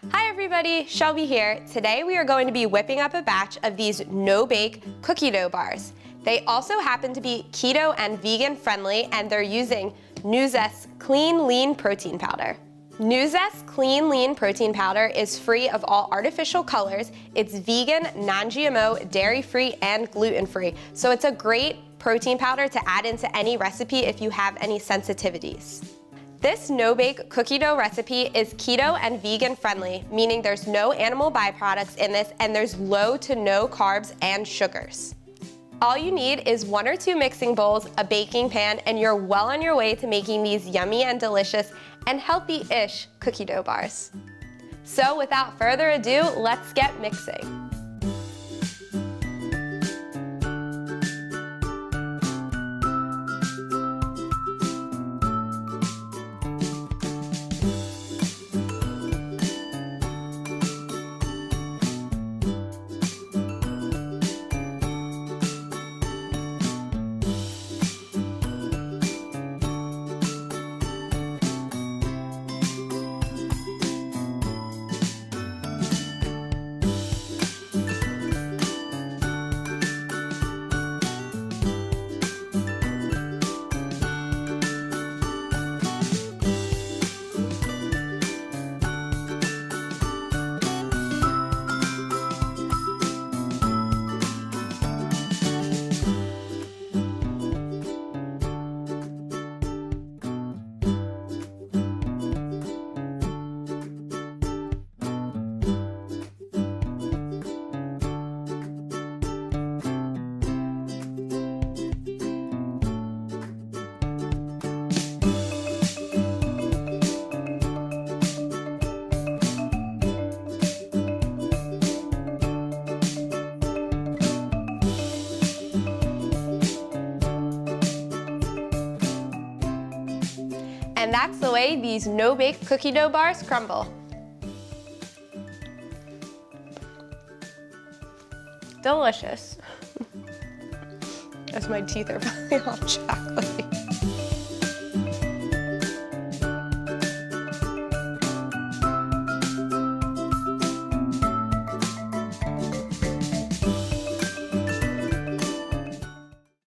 Hi everybody, Shelby here. Today we are going to be whipping up a batch of these no-bake cookie dough bars. They also happen to be keto and vegan friendly, and they're using Nuzest's Clean Lean Protein Powder. Nuzest's Clean Lean Protein Powder is free of all artificial colors. It's vegan, non-GMO, dairy-free, and gluten-free. So it's a great protein powder to add into any recipe if you have any sensitivities. This no-bake cookie dough recipe is keto and vegan friendly, meaning there's no animal byproducts in this and there's low to no carbs and sugars. All you need is 1 or 2 mixing bowls, a baking pan, and you're well on your way to making these yummy and delicious and healthy-ish cookie dough bars. So without further ado, let's get mixing. And that's the way these no-bake cookie dough bars crumble. Delicious. As my teeth are falling off chocolate.